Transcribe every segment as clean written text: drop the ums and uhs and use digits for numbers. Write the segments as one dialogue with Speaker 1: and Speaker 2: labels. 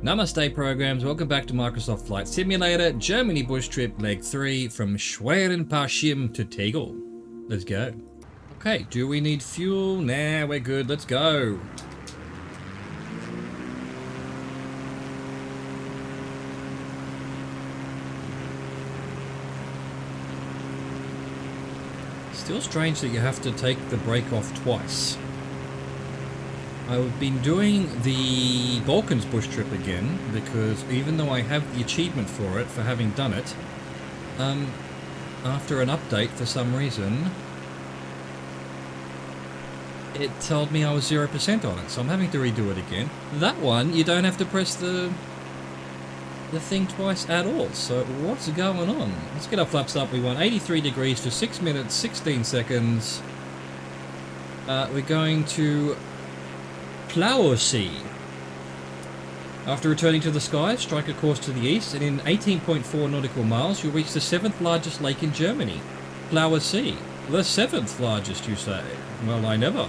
Speaker 1: Namaste programs, welcome back to Microsoft Flight Simulator, Germany Bush Trip, Leg 3, from Schwerin-Parchim to Tegel. Let's go. Okay, do we need fuel? Nah, we're good, let's go. Still strange that you have to take the brake off twice. I've been doing the Balkans bush trip again because even though I have the achievement for it, for having done it, after an update for some reason, it told me I was 0% on it, so I'm having to redo it again. That one, you don't have to press the thing twice at all, so what's going on? Let's get our flaps up. We want 83 degrees for 6 minutes, 16 seconds. We're going to Aussie. After returning to the sky, strike a course to the east, and in 18.4 nautical miles, you'll reach the 7th largest lake in Germany, Aussie. The 7th largest, you say? Well, I never.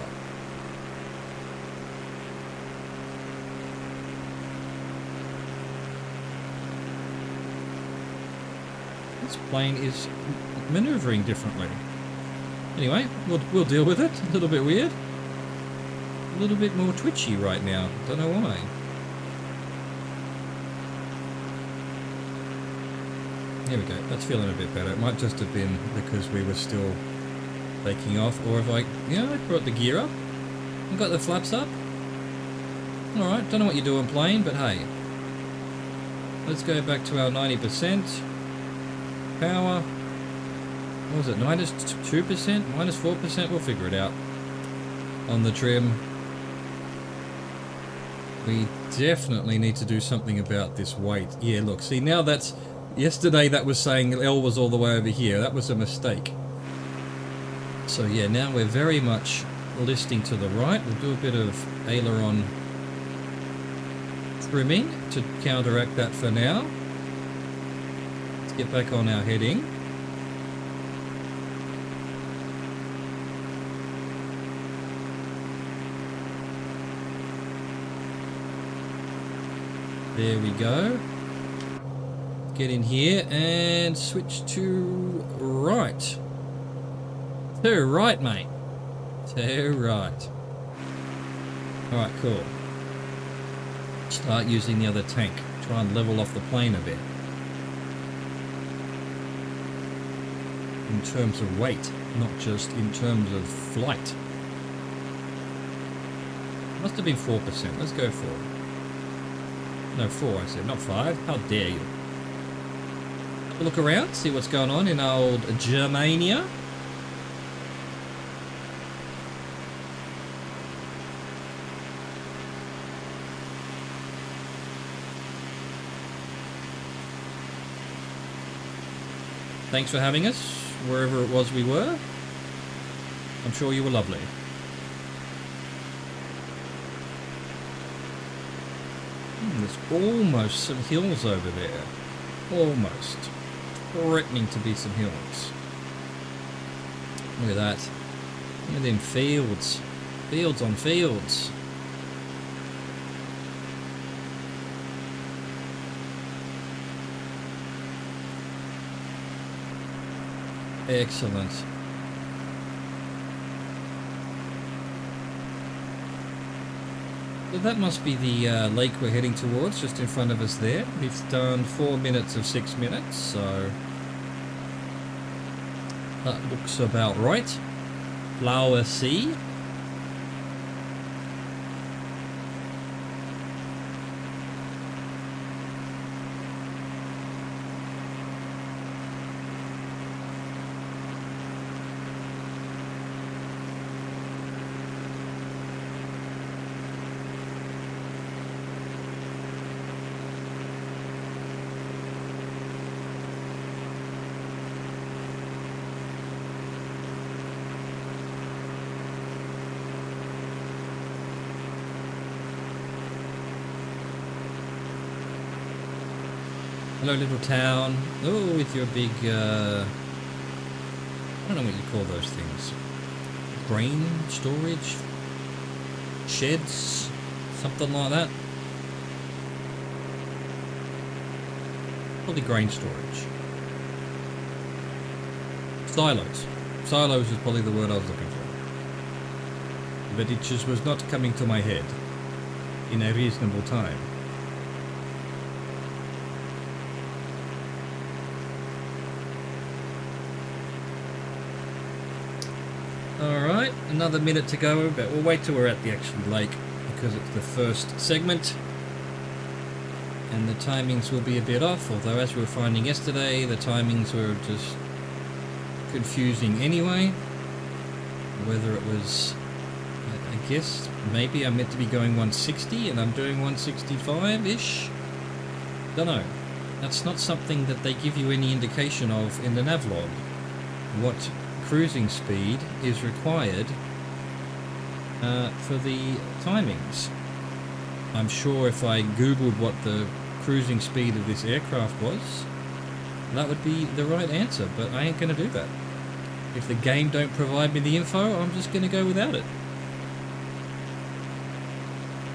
Speaker 1: This plane is maneuvering differently. Anyway, we'll deal with it. A little bit weird. A little bit more twitchy right now. Don't know why. There we go. That's feeling a bit better. It might just have been because we were still taking off, or if I brought the gear up and got the flaps up. Alright, don't know what you're doing, plane, but hey. Let's go back to our 90%. Power. What was it? Minus 2%? Minus 4%? We'll figure it out. On the trim. We definitely need to do something about this weight. Yeah, look, see, now that's... Yesterday that was saying L was all the way over here. That was a mistake. So yeah, now we're very much listing to the right. We'll do a bit of aileron trimming to counteract that for now. Let's get back on our heading. There we go. Get in here and switch to right. To right, mate. To right. Alright, cool. Start using the other tank. Try and level off the plane a bit. In terms of weight, not just in terms of flight. Must have been 4%. Let's go for it. No, 4 I said, not 5. How dare you? Look around, see what's going on in old Germania. Thanks for having us, wherever it was we were. I'm sure you were lovely. There's almost some hills over there. Almost. Threatening to be some hills. Look at that. Look at them fields. Fields on fields. Excellent. So that must be the lake we're heading towards, just in front of us there. We've done 4 minutes of 6 minutes, so that looks about right. Flower Sea. Hello, little town. Oh, with your big, I don't know what you call those things. Grain storage? Sheds? Something like that. probably grain storage. Silos. Silos is probably the word I was looking for. But it just was not coming to my head in a reasonable time. Alright, another minute to go, but we'll wait till we're at the actual lake because it's the first segment. And the timings will be a bit off, although as we were finding yesterday, the timings were just confusing anyway. Whether it was, I guess, maybe I'm meant to be going 160 and I'm doing 165-ish? Don't know. That's not something that they give you any indication of in the navlog. What cruising speed is required for the timings. I'm sure if I googled what the cruising speed of this aircraft was, that would be the right answer, but I ain't going to do that. If the game don't provide me the info, I'm just going to go without it.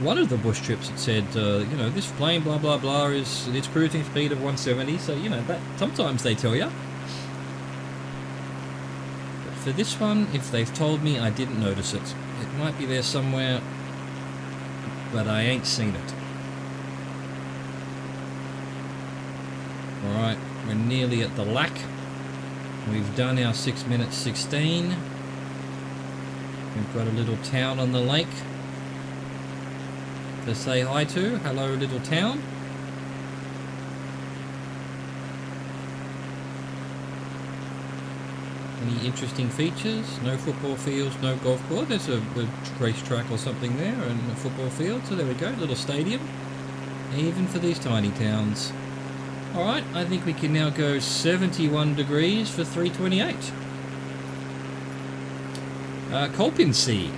Speaker 1: One of the bush trips it said, you know, this plane blah blah blah is its cruising speed of 170, so you know that sometimes they tell you. But for this one, if they've told me, I didn't notice it. It might be there somewhere, but I ain't seen it. Alright, we're nearly at the lack. We've done our 6 minutes 16. We've got a little town on the lake to say hi to. Hello, little town. Any interesting features? No football fields, no golf course. There's a racetrack or something there and a football field. So there we go, little stadium. Even for these tiny towns. Alright, I think we can now go 71 degrees for 328. Kolpinsee.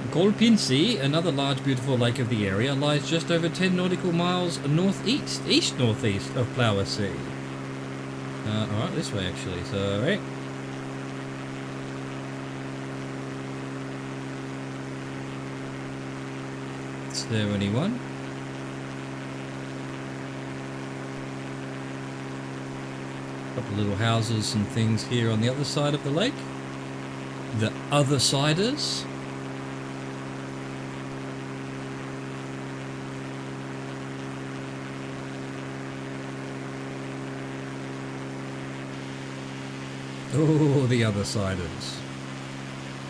Speaker 1: Kolpinsee, another large beautiful lake of the area, lies just over 10 nautical miles east-northeast of Plower Sea. Alright, this way actually, so right. It's there anyone? Couple little houses and things here on the other side of the lake. The other siders. Oh, the other siders.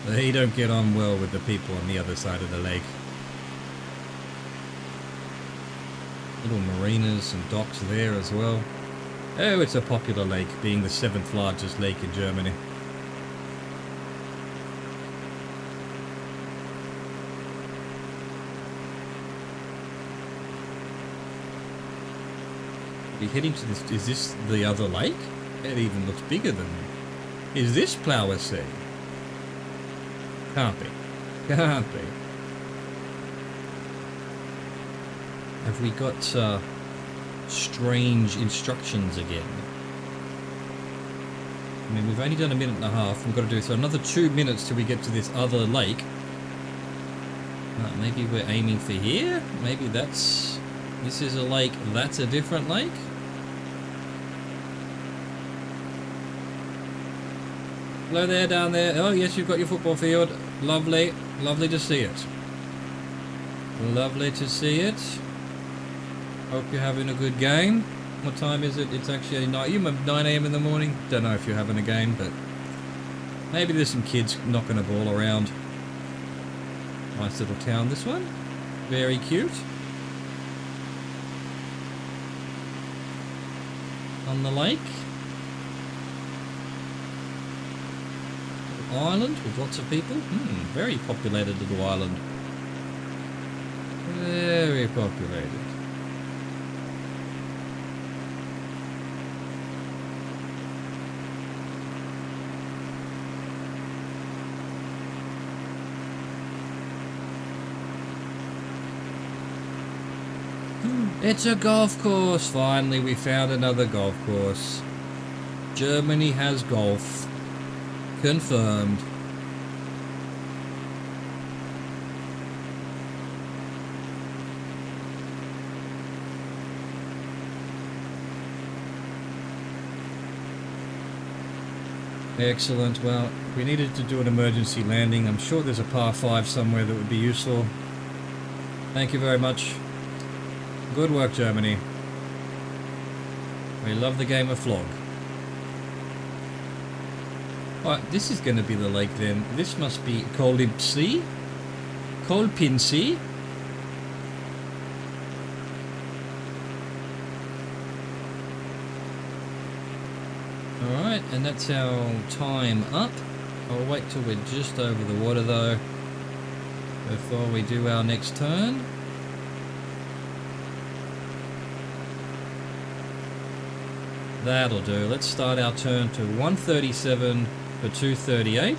Speaker 1: They don't get on well with the people on the other side of the lake. Little marinas and docks there as well. Oh, it's a popular lake, being the 7th largest lake in Germany. We're heading to this. Is this the other lake? It even looks bigger than. Is this Plower Sea? Can't be. Can't be. Have we got strange instructions again? I mean, we've only done a minute and a half. We've got to do so another 2 minutes till we get to this other lake. Maybe we're aiming for here? Maybe that's... This is a lake, that's a different lake? Hello there, down there. Oh, yes, you've got your football field. Lovely. Lovely to see it. Lovely to see it. Hope you're having a good game. What time is it? It's actually 9 AM in the morning. Don't know if you're having a game, but maybe there's some kids knocking a ball around. Nice little town, this one. Very cute. On the lake. Island with lots of people. Very populated little island. Very populated. It's a golf course. Finally, we found another golf course. Germany has golf. Confirmed. Excellent. Well, we needed to do an emergency landing. I'm sure there's a par 5 somewhere that would be useful. Thank you very much. Good work, Germany. We love the game of flog. Alright, this is going to be the lake then. This must be Kolipsea? Kolpinsea? Alright, and that's our time up. I'll wait till we're just over the water though, before we do our next turn. That'll do. Let's start our turn to 137 for 238.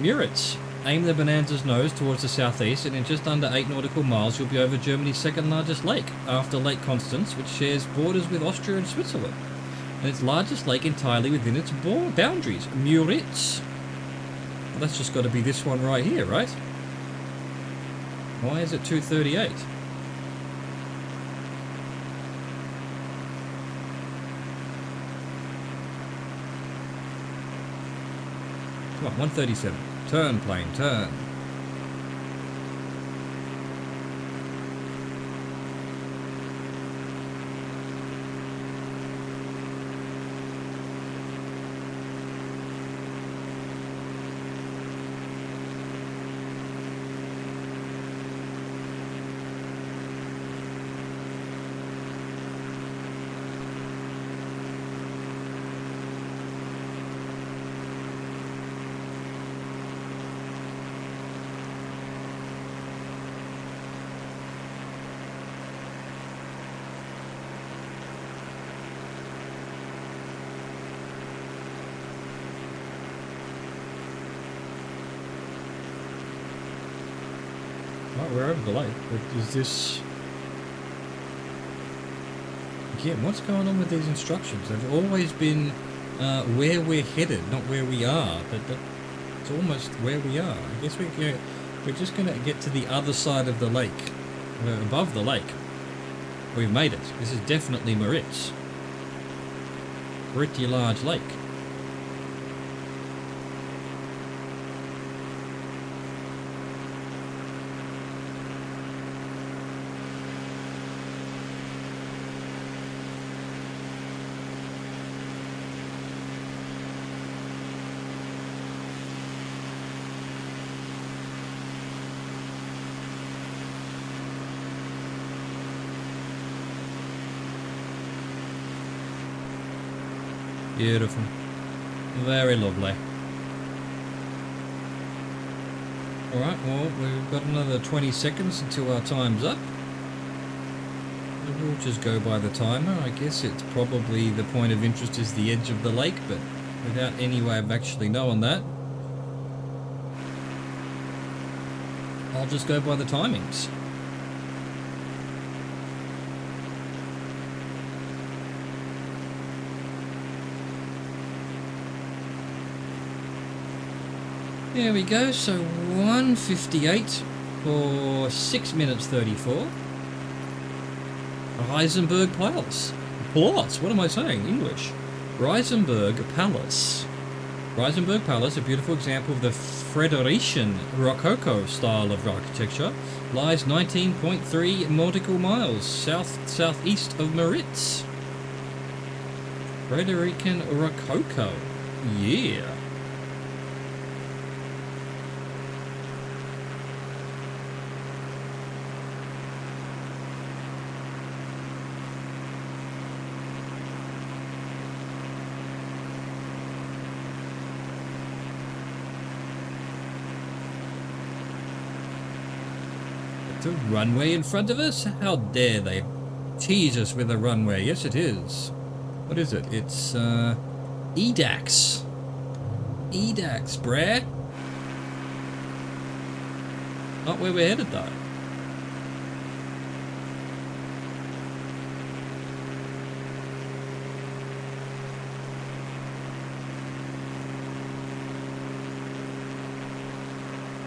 Speaker 1: Muritz. Aim the Bonanza's nose towards the southeast, and in just under 8 nautical miles you'll be over Germany's second largest lake, after Lake Constance, which shares borders with Austria and Switzerland, and its largest lake entirely within its boundaries, Muritz. Well, that's just got to be this one right here, right? Why is it 238? Come on, 137. Turn, plane, turn. Right, we're over the lake. But is this... Again, what's going on with these instructions? They've always been where we're headed, not where we are. But it's almost where we are. I guess we're just going to get to the other side of the lake. We're above the lake. We've made it. This is definitely Moritz. Pretty large lake. Beautiful. Very lovely. Alright, well, we've got another 20 seconds until our time's up. We'll just go by the timer. I guess it's probably the point of interest is the edge of the lake, but without any way of actually knowing that, I'll just go by the timings. There we go, so 1:58 for 6 minutes 34. Reisenberg Palace. Palace, what am I saying? English. Reisenberg Palace. Reisenberg Palace, a beautiful example of the Frederician Rococo style of architecture, lies 19.3 nautical miles southeast of Moritz. Frederican Rococo. Yeah. The runway in front of us? How dare they tease us with a runway? Yes, it is. What is it? It's EDAX. EDAX, bruh. Not where we're headed, though.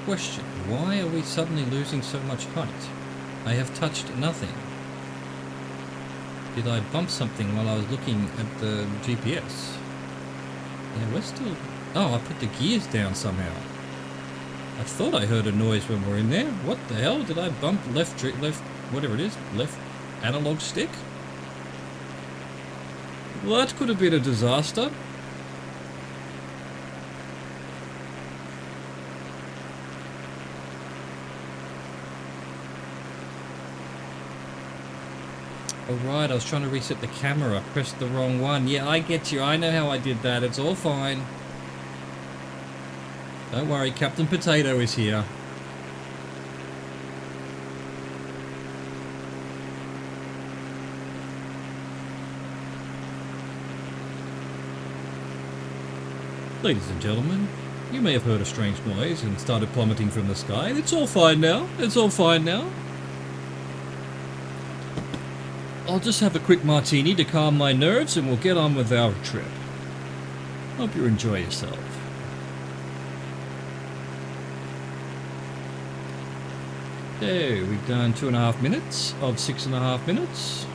Speaker 1: Question. Why are we suddenly losing so much height? I have touched nothing. Did I bump something while I was looking at the GPS? Yeah, we're still... Oh, I put the gears down somehow. I thought I heard a noise when we're in there. What the hell? Did I bump left, whatever it is, left analog stick? Well, that could have been a disaster. Alright, I was trying to reset the camera. Pressed the wrong one. Yeah, I get you. I know how I did that. It's all fine. Don't worry, Captain Potato is here. Ladies and gentlemen, you may have heard a strange noise and started plummeting from the sky. It's all fine now. It's all fine now. I'll just have a quick martini to calm my nerves and we'll get on with our trip. Hope you enjoy yourself. Okay, we've done 2.5 minutes of 6.5 minutes.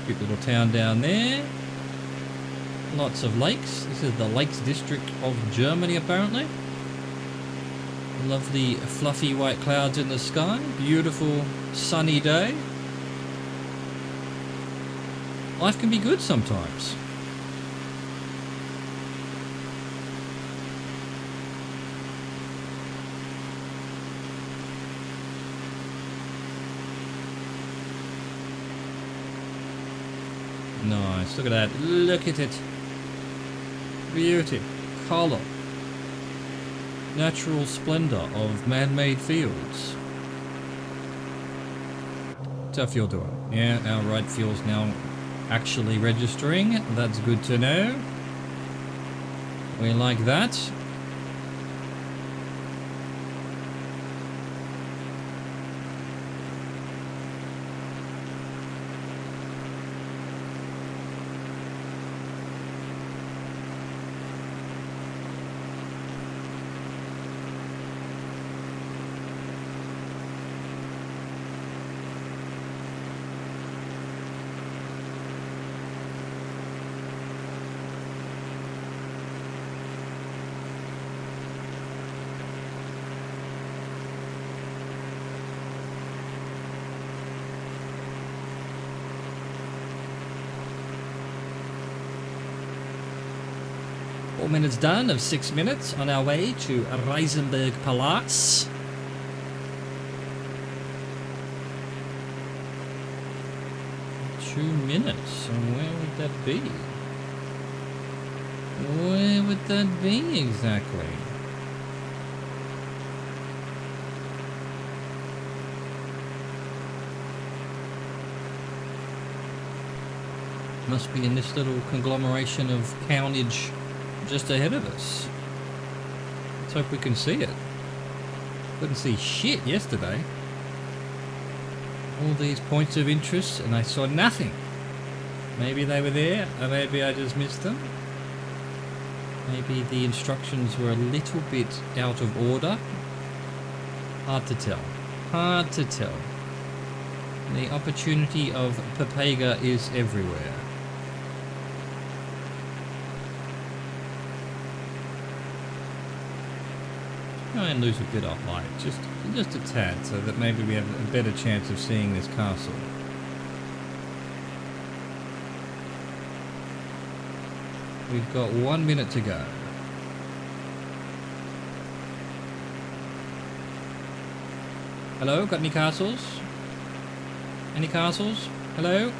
Speaker 1: Cute little town down there. Lots of lakes. This is the Lakes District of Germany, apparently. Lovely fluffy white clouds in the sky. Beautiful sunny day. Life can be good sometimes. Nice. Look at that. Look at it. Beauty. Colour. Natural splendour of man-made fields. What's our fuel doing? Yeah, our right fuel's now actually registering. That's good to know. We like that. Minutes done of 6 minutes on our way to Reisenberg Palace. Two minutes. So where would that be? Where would that be exactly? Must be in this little conglomeration of countage just ahead of us. Let's hope we can see it. Couldn't see shit yesterday. All these points of interest and I saw nothing. Maybe they were there, or maybe I just missed them. Maybe the instructions were a little bit out of order. Hard to tell. Hard to tell. The opportunity of Papega is everywhere. Try and lose a bit of light, just a tad, so that maybe we have a better chance of seeing this castle. We've got 1 minute to go. Hello, got any castles? Any castles? Hello?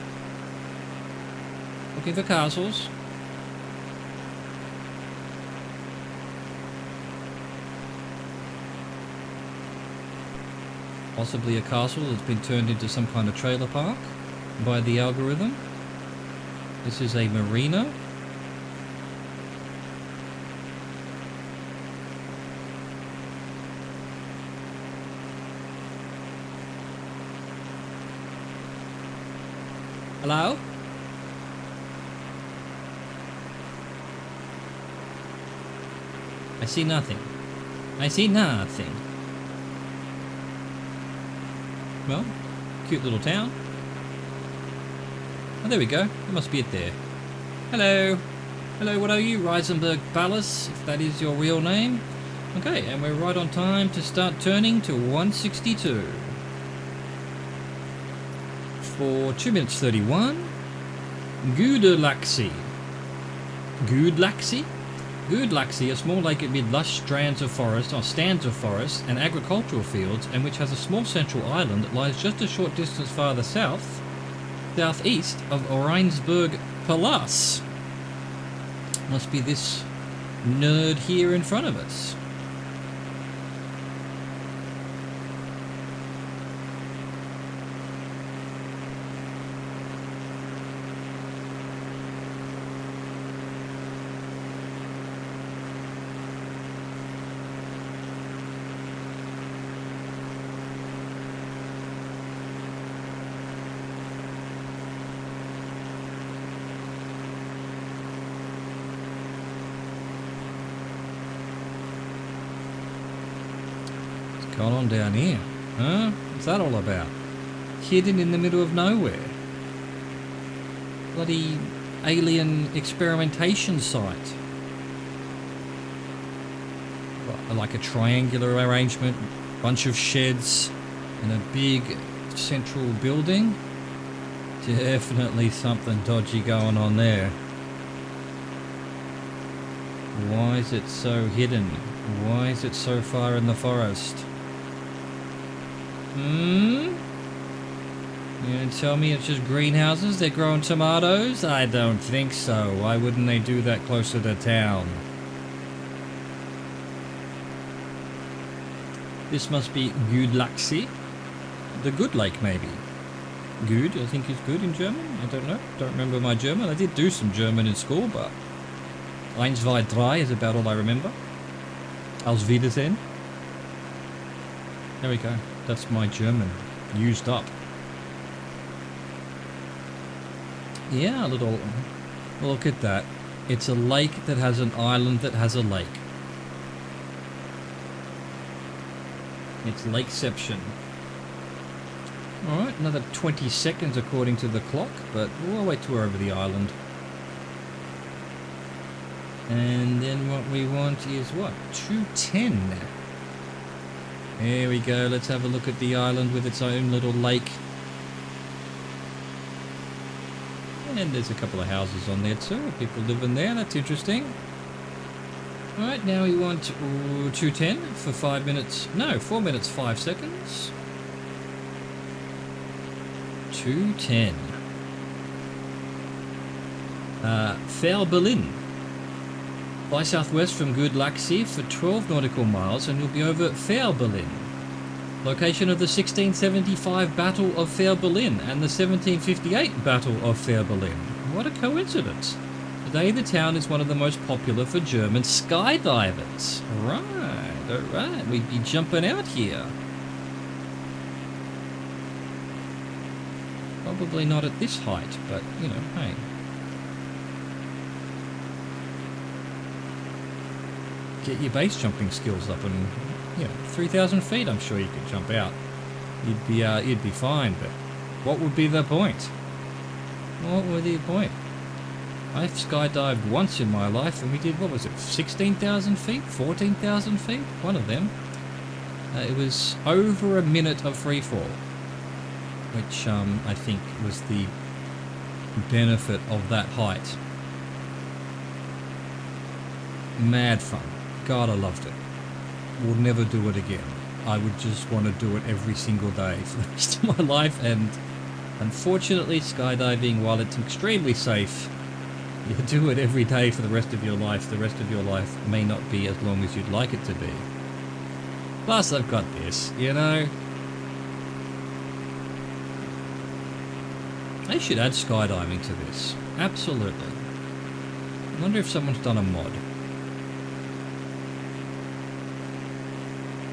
Speaker 1: Looking for castles? Possibly a castle that's been turned into some kind of trailer park by the algorithm. This is a marina. Hello? I see nothing. I see nothing. Well, cute little town. Oh, there we go. There must be it there. Hello. Hello, what are you? Reisenberg Palace, if that is your real name. Okay, and we're right on time to start turning to 162. For 2 minutes 31. Gudelaxi. Gudelaxi? Gudelaxi, a small lake amid lush strands of forest, or stands of forest, and agricultural fields, and which has a small central island that lies just a short distance farther southeast of Oranienburg Palace. Must be this nerd here in front of us. What's going on down here? Huh? What's that all about? Hidden in the middle of nowhere. Bloody alien experimentation site. Like a triangular arrangement, bunch of sheds, and a big central building. Definitely something dodgy going on there. Why is it so hidden? Why is it so far in the forest? You gonna tell me it's just greenhouses? They're growing tomatoes? I don't think so. Why wouldn't they do that closer to town? This must be Gudelaxi. The good lake, maybe. Good, I think is good in German. I don't know. Don't remember my German. I did do some German in school, but 1, 2, 3 is about all I remember. Auf Wiedersehen. There we go. That's my German. Used up. Yeah, look at that. It's a lake that has an island that has a lake. It's Lakeception. Alright, another 20 seconds according to the clock, but we'll wait till we're over the island. And then what we want is what? 210. There we go, let's have a look at the island with its own little lake. And there's a couple of houses on there too, people living there, that's interesting. Alright, now we want 210 for 5 minutes, no, 4 minutes 5 seconds. 210. FehrBellin. Fly southwest from Gudelaxi for 12 nautical miles and you'll be over FehrBellin. Location of the 1675 Battle of FehrBellin and the 1758 Battle of FehrBellin. What a coincidence. Today the town is one of the most popular for German skydivers. Alright, we'd be jumping out here. Probably not at this height, but you know, hey. Get your base jumping skills up and, you know, 3,000 feet I'm sure you could jump out. You'd be fine, but what would be the point? What would be the point? I've skydived once in my life and we did, what was it, 16,000 feet? 14,000 feet? One of them. It was over a minute of free fall, which I think was the benefit of that height. Mad fun. God, I loved it. Would never do it again. I would just want to do it every single day for the rest of my life, and unfortunately skydiving, while it's extremely safe, you do it every day for the rest of your life. The rest of your life may not be as long as you'd like it to be. Plus I've got this, you know. They should add skydiving to this. Absolutely. I wonder if someone's done a mod.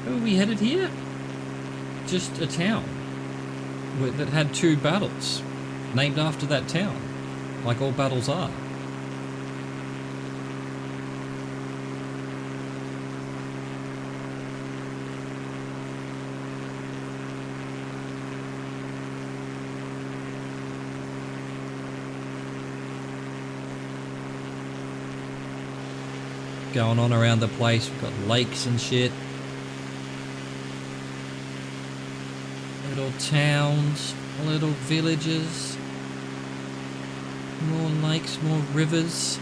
Speaker 1: Where are we headed here? Just a town that had 2 battles named after that town, like all battles are. going on around the place. We've got lakes and shit. Little towns, little villages. More lakes, more rivers.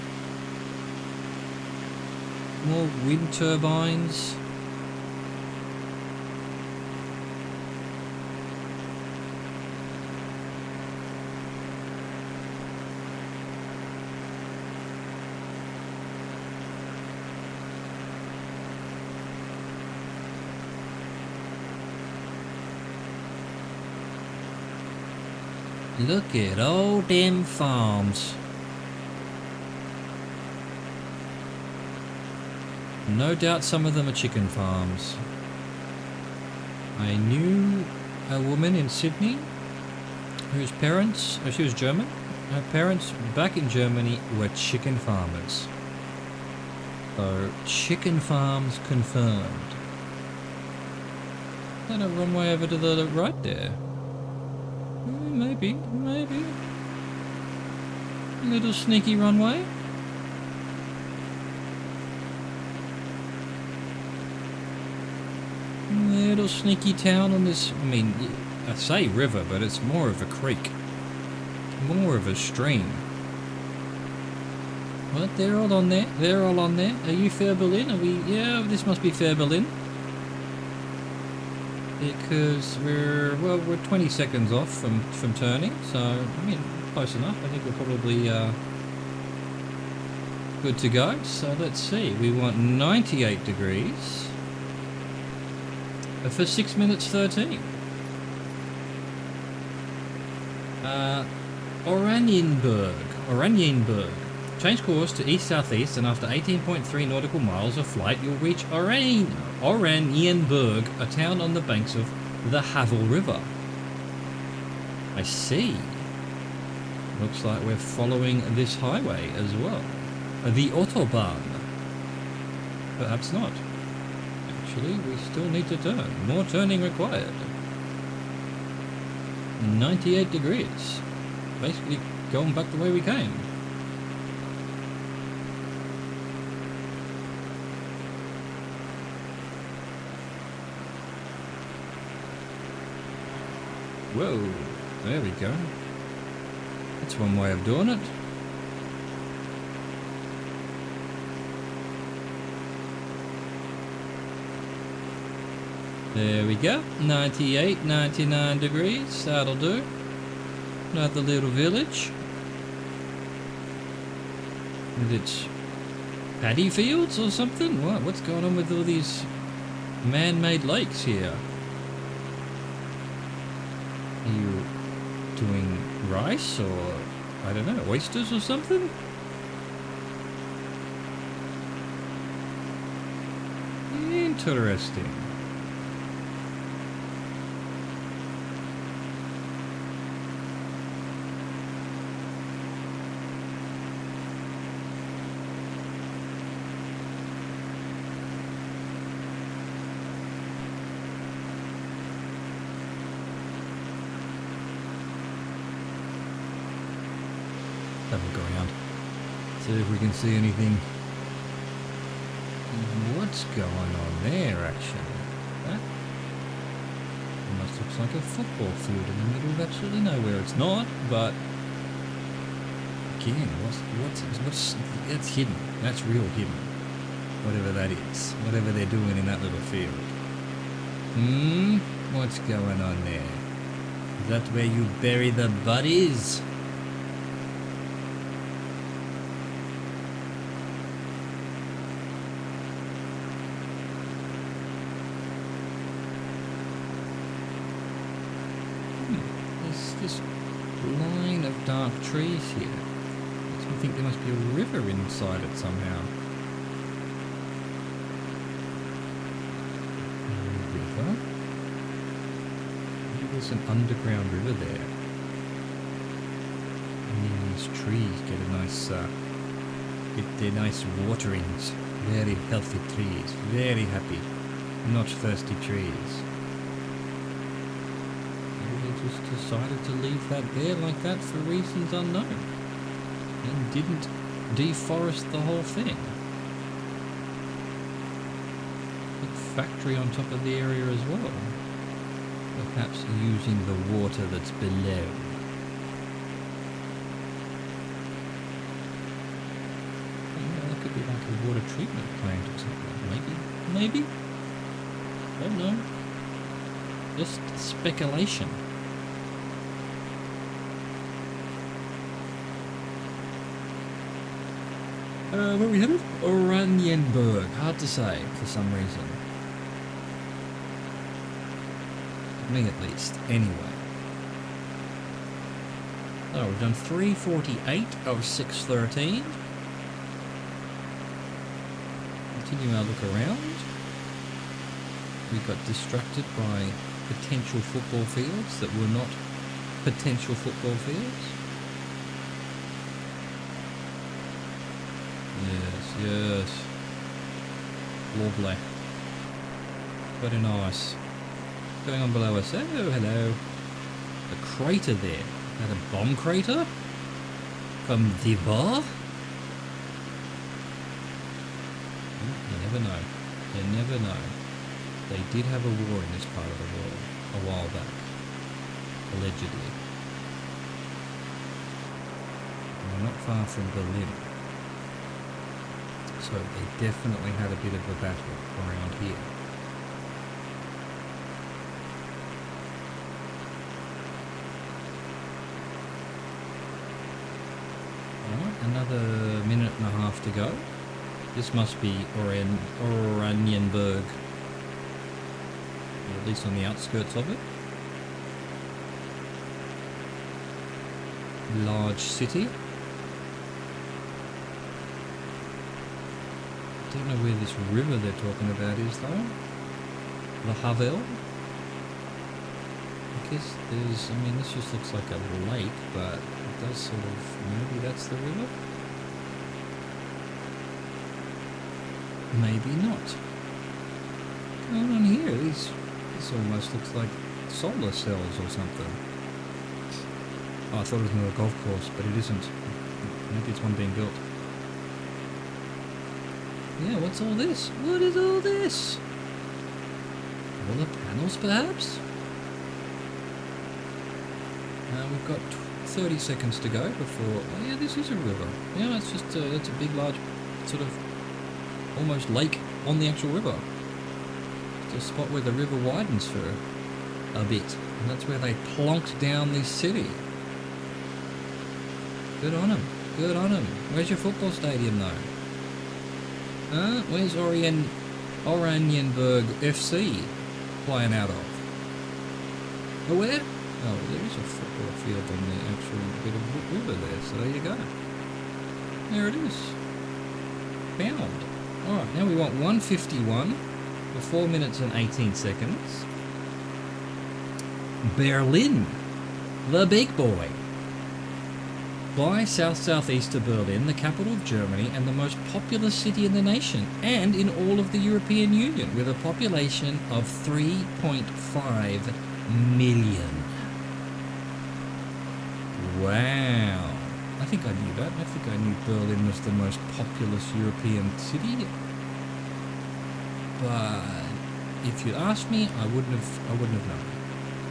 Speaker 1: More wind turbines. Look at all them farms. No doubt some of them are chicken farms. I knew a woman in Sydney whose parents, she was German, her parents back in Germany were chicken farmers. So, chicken farms confirmed. Is that a runway over to the right there? Maybe. A little sneaky runway. Little sneaky town on this, I mean, I say river, but it's more of a creek. More of a stream. What, they're all on there? They're all on there? Are you FehrBellin? Are we, yeah, this must be FehrBellin. Because we're 20 seconds off from turning, so, I mean, close enough. I think we're probably good to go. So let's see, we want 98 degrees for 6 minutes 13. Oranienburg. Change course to east-southeast, and after 18.3 nautical miles of flight, you'll reach Oranienburg, a town on the banks of the Havel River. I see. Looks like we're following this highway as well. The Autobahn. Perhaps not. Actually, we still need to turn. More turning required. 98 degrees. Basically going back the way we came. Whoa, there we go. That's one way of doing it. There we go. 98, 99 degrees. That'll do. Another little village. With its paddy fields or something? What? What's going on with all these man-made lakes here? Are you doing rice or, I don't know, oysters or something? Interesting. Have a go around. See if we can see anything. What's going on there, actually? That almost looks like a football field in the middle of absolutely nowhere. It's not, but again, what's it's hidden. That's real hidden. Whatever that is. Whatever they're doing in that little field. What's going on there? Is that where you bury the bodies? This line of dark trees here makes me think there must be a river inside it somehow. River? Maybe there's an underground river there. And these trees get their nice waterings. Very healthy trees. Very happy. Not thirsty trees. Just decided to leave that there like that for reasons unknown and didn't deforest the whole thing. factory on top of the area as well. Perhaps using the water that's below. Oh, that could be like a water treatment plant or something. Maybe? Don't know. Just speculation. Where are we headed? Oranienburg. Hard to say for some reason. Me at least. Anyway. Oh, we've done 3:48 of 6:13. Continue our look around. We got distracted by potential football fields that were not potential football fields. Yes. Lovely. Very nice. Going on below us. Oh, hello. A crater there. Is that a bomb crater? From the bar? You never know. You never know. They did have a war in this part of the world a while back. Allegedly. We're not far from Berlin. So they definitely had a bit of a battle around here. Alright, another minute and a half to go. This must be Oranienburg. Or at least on the outskirts of it. Large city. I don't know where this river they're talking about is though. The Havel. I guess there's, I mean this just looks like a lake, but it does sort of, maybe that's the river? Maybe not. What's going on here? This almost looks like solar cells or something. Oh, I thought it was another golf course, but it isn't. Maybe it's one being built. Yeah, what's all this? What is all this? All the panels, perhaps? We've got 30 seconds to go before... Oh, yeah, this is a river. Yeah, it's just it's a big, large, sort of, almost lake on the actual river. It's a spot where the river widens for a bit. And that's where they plonked down this city. Good on them. Good on them. Where's your football stadium, though? Where's Oranienburg FC playing out of? Oh, where? Oh, there is a football field on the actual bit of river there, so there you go. There it is. Found. Alright, now we want 151 for 4 minutes and 18 seconds. Berlin, the big boy. By south-southeast of Berlin, the capital of Germany and the most populous city in the nation and in all of the European Union, with a population of 3.5 million. Wow. I think I knew that. I think I knew Berlin was the most populous European city. But if you asked me, I wouldn't have known.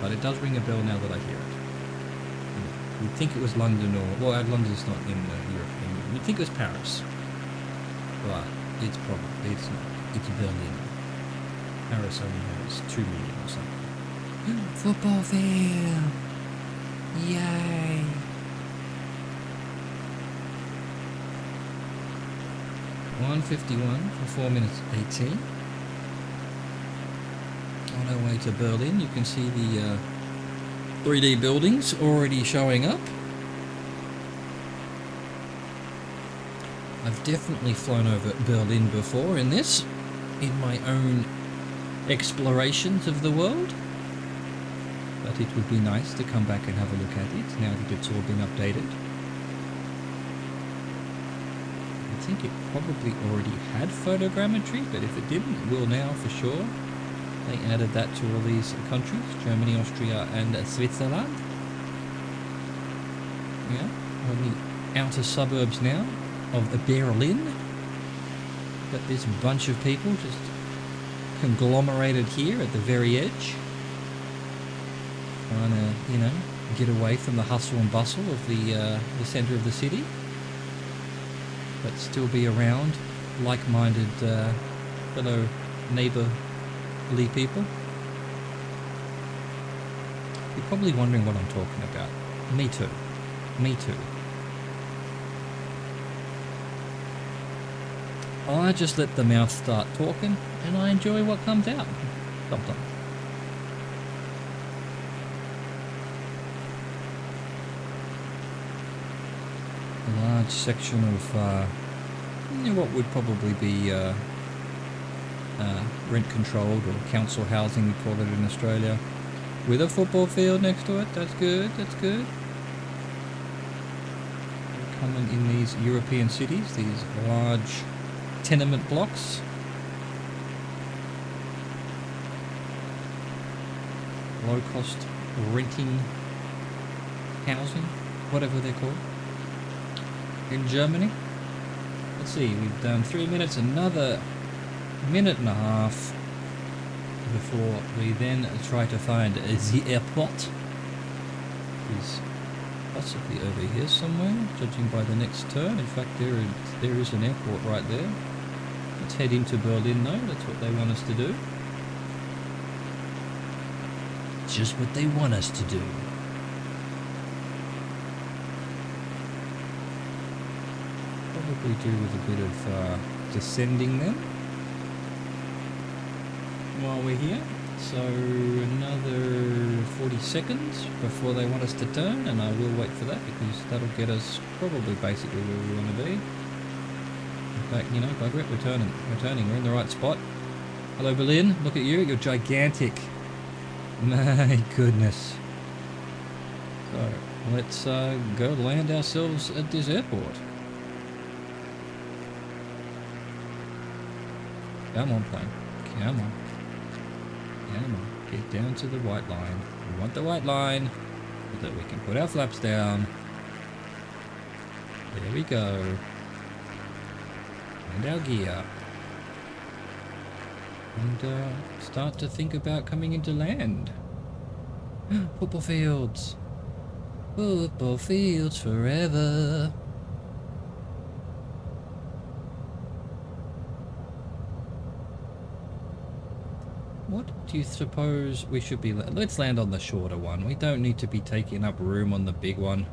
Speaker 1: But it does ring a bell now that I hear it. You'd think it was London or... Well, London's not in the European Union. You'd think it was Paris. But it's probably... It's not. It's Berlin. Paris only has 2 million or something. Football field! Yay! $1.51 for 4 minutes 18. On our way to Berlin, you can see the 3D buildings already showing up. I've definitely flown over Berlin before in my own explorations of the world. But it would be nice to come back and have a look at it now that it's all been updated. I think it probably already had photogrammetry, but if it didn't, it will now for sure. They added that to all these countries, Germany, Austria and Switzerland. Yeah, on the outer suburbs now of Berlin. Got this bunch of people just conglomerated here at the very edge. Trying to, you know, get away from the hustle and bustle of the centre of the city. But still be around like-minded fellow neighbourly people. You're probably wondering what I'm talking about. Me too. Me too. I just let the mouth start talking and I enjoy what comes out. Sometimes. A large section of what would probably be rent-controlled or council housing, we call it in Australia, with a football field next to it. That's good, that's good. Common in these European cities, these large tenement blocks. Low-cost renting housing, whatever they're called, in Germany. Let's see, we've done 3 minutes, another minute and a half before we then try to find the airport. Is possibly over here somewhere, judging by the next turn. In fact, there is an airport right there. Let's head into Berlin though, that's what they want us to do. Just what they want us to do. Probably do with a bit of descending then while we're here. So another 40 seconds before they want us to turn, and I will wait for that because that'll get us probably basically where we want to be. In fact, you know, bugger it, we're turning, we're in the right spot. Hello Berlin, look at you, you're gigantic. My goodness. So let's go land ourselves at this airport. Come on, plane. Come on. Come on. Get down to the white line. We want the white line so that we can put our flaps down. There we go. And our gear. And start to think about coming into land. Football fields. Football fields forever. What do you suppose we should be... Let's land on the shorter one. We don't need to be taking up room on the big one.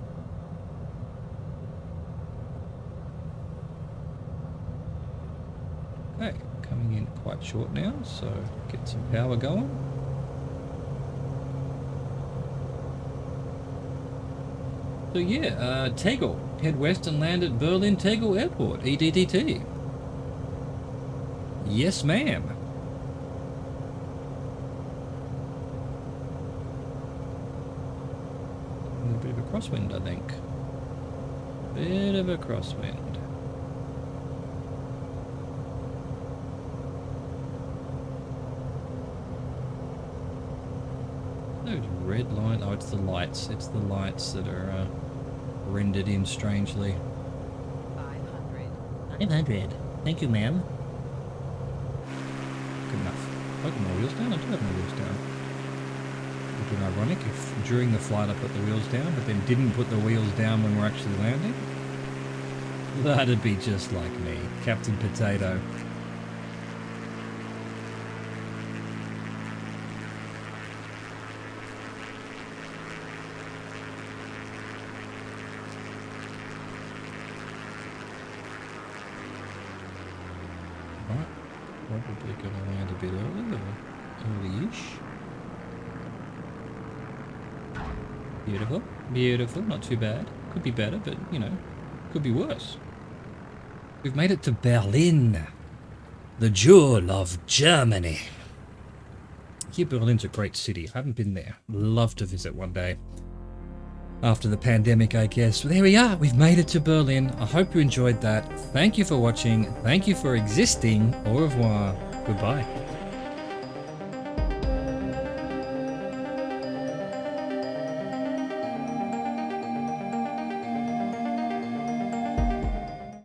Speaker 1: Okay, coming in quite short now, so get some power going. So yeah, Tegel. Head west and land at Berlin Tegel Airport, EDDT. Yes, ma'am. A bit of a crosswind, I think. Bit of a crosswind. Those red lines. Oh, it's the lights. It's the lights that are rendered in strangely. 500. 500. Thank you, ma'am. Good enough. I got my wheels down. I do have my wheels down. It would be ironic if during the flight I put the wheels down, but then didn't put the wheels down when we're actually landing. That'd be just like me, Captain Potato. Probably going to land a bit early or early-ish. Beautiful, beautiful, not too bad. Could be better, but, you know, could be worse. We've made it to Berlin, the jewel of Germany. Yeah, Berlin's a great city. I haven't been there. Love to visit one day. After the pandemic, I guess. But there we are. We've made it to Berlin. I hope you enjoyed that. Thank you for watching. Thank you for existing. Au revoir. Goodbye.